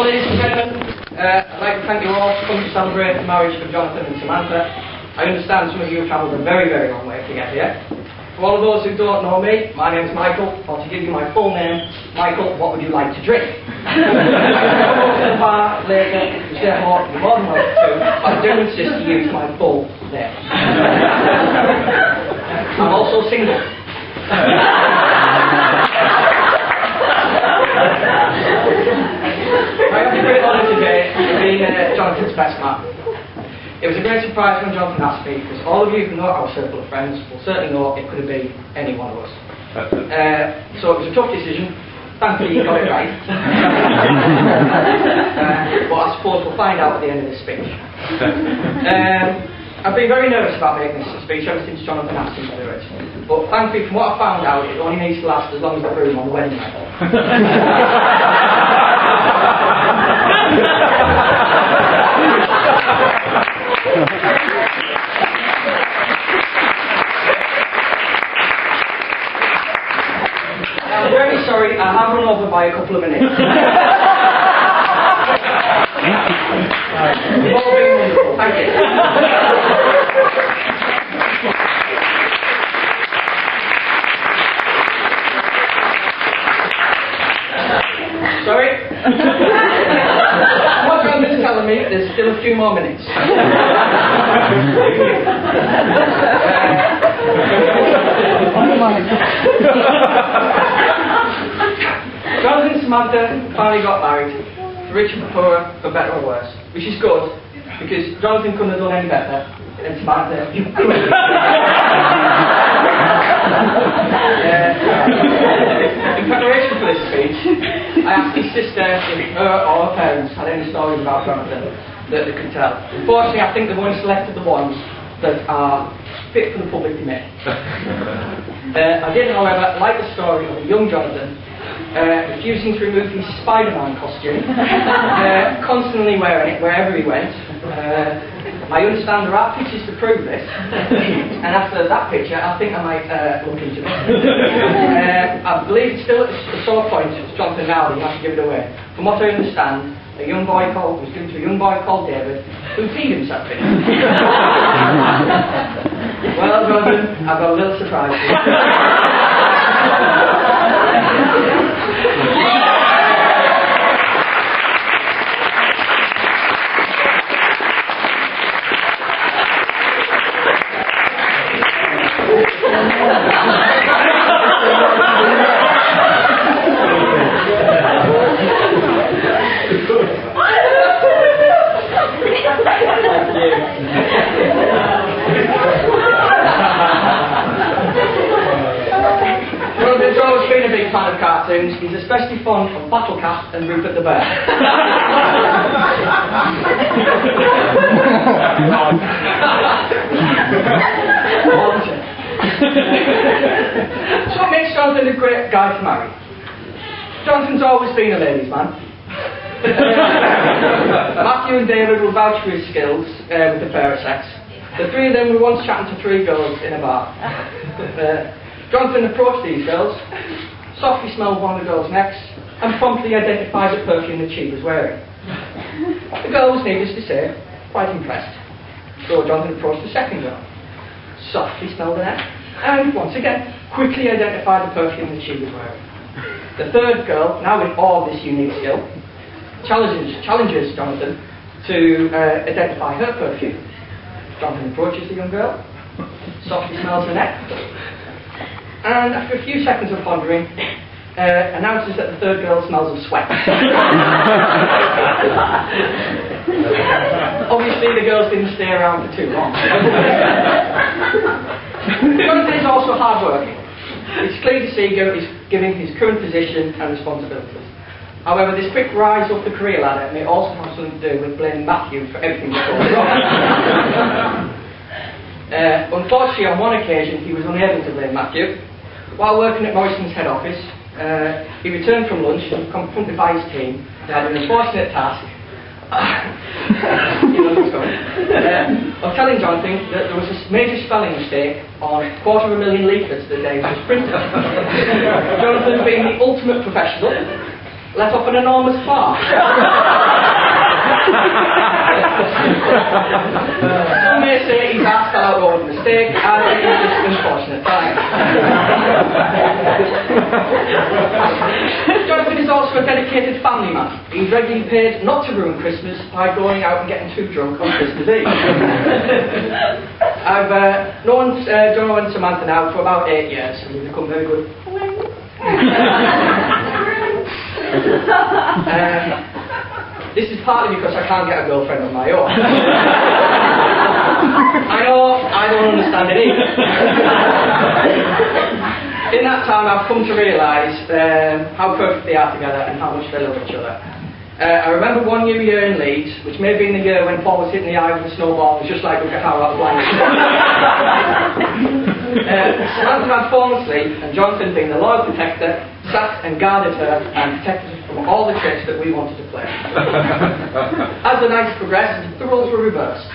ladies and gentlemen, I'd like to thank you all for coming to celebrate the marriage of Jonathan and Samantha. I understand some of you have travelled a very, very long way to get here. For all of those who don't know me, my name is Michael, or to give you my full name, Michael, what would you like to drink? Go to the bar later, you say more, you're more than welcome to, but I do insist to use my full name. I'm also single. I have the great honour today of being Jonathan's best man. It was a great surprise when Jonathan asked me, because all of you who know our circle of friends will certainly know it could have been any one of us. So it was a tough decision. Thankfully he got it right. But I suppose we'll find out at the end of this speech. I've been very nervous about making this speech ever since Jonathan asked me to do it. But thankfully, from what I found out, it only needs to last as long as the groom on the wedding night. I'm very sorry, I have run over by a couple of minutes. You've all been wonderful, thank you. Sorry? What Jonathan's telling me, there's still a few more minutes. Jonathan and Samantha finally got married, for rich and for poor, for better or worse, which is good, because Jonathan couldn't have done any better than Samantha. In preparation for this speech, I asked his sister if her or her parents had any stories about Jonathan that they could tell. Unfortunately, I think they've only selected the ones that are fit for the public domain. I did, however, like the story of a young Jonathan refusing to remove his Spider-Man costume, constantly wearing it wherever he went. I understand there are pictures to prove this, and after that picture, I think I might look into it. I believe it's still at the sore point, as Jonathan now, you have to give it away. From what I understand, a young boy was given to a young boy called David, who peed himself in. Well, Jonathan, I've got a little surprise for you. Jonathan's always been a big fan of cartoons. He's especially fond of Battle Cat and Rupert the Bear. So what makes Jonathan a great guy to marry? Jonathan's always been a ladies' man. Matthew and David will vouch for his skills with the fairer sex. The three of them were once chatting to three girls in a bar. Jonathan approached these girls, softly smelled one of the girls' necks, and promptly identified the perfume that she was wearing. The girl was, needless to say, quite impressed. So Jonathan approached the second girl, softly smelled her neck, and once again, quickly identified the perfume that she was wearing. The third girl, now with all of this unique skill, challenges Jonathan to identify her perfume. Jonathan approaches the young girl, softly smells her neck, and after a few seconds of pondering, announces that the third girl smells of sweat. Obviously the girls didn't stay around for too long. Jonathan is also hard-working. It's clear to see given his current position and responsibilities. However, this quick rise up the career ladder may also have something to do with blaming Matthew for everything that goes wrong. Unfortunately, on one occasion, he was unable to blame Matthew. While working at Morrison's head office, he returned from lunch confronted by his team. They had an unfortunate task of telling Jonathan that there was a major spelling mistake on 250,000 leaflets the day it was printed. Jonathan, being the ultimate professional, let off an enormous fart. Some may say he's asked out over a mistake, I think it's just an unfortunate time. Jonathan is also a dedicated family man. He's regularly paid not to ruin Christmas by going out and getting too drunk on Christmas Eve. I've known Jono and Samantha now for about 8 years, and we've become very good. This is partly because I can't get a girlfriend of my own. I know I don't understand it either. In that time I've come to realise how perfect they are together and how much they love each other. I remember one New Year in Leeds, which may have been the year when Paul was hitting the eye with a snowball, and was just like, look at how I was blind. Samantha had fallen asleep, and Jonathan, being the loyal protector, sat and guarded her and protected her from all the tricks that we wanted to play. As the night progressed, the roles were reversed.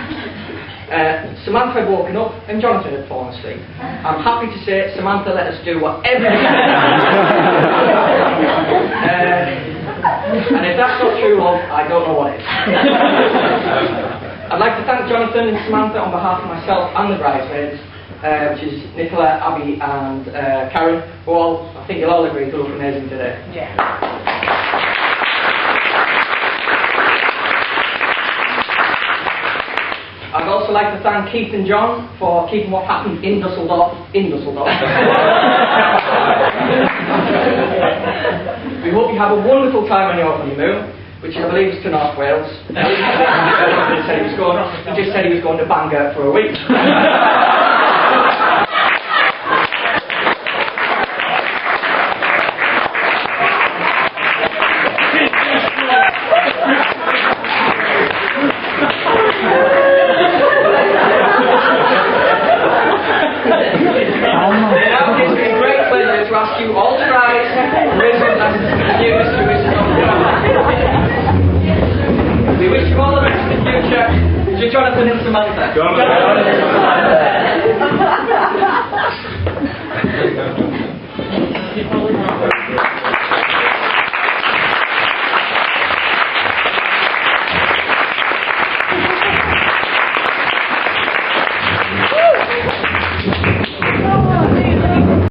Samantha had woken up and Jonathan had fallen asleep. I'm happy to say Samantha let us do whatever we wanted. And if that's not true love, I don't know what is. I'd like to thank Jonathan and Samantha on behalf of myself and the bridesmaids, which is Nicola, Abby and Karen, who all, I think you'll all agree, who look amazing today. Yeah. I'd also like to thank Keith and John for keeping what happened in Dusseldorf. We hope you have a wonderful time on your honeymoon, which I believe is to North Wales. He just said he was going to Bangor for a week. You all to rise, raise your glasses to the newest who is not young. We wish you all the best in the future. To Jonathan and Samantha. Jonathan.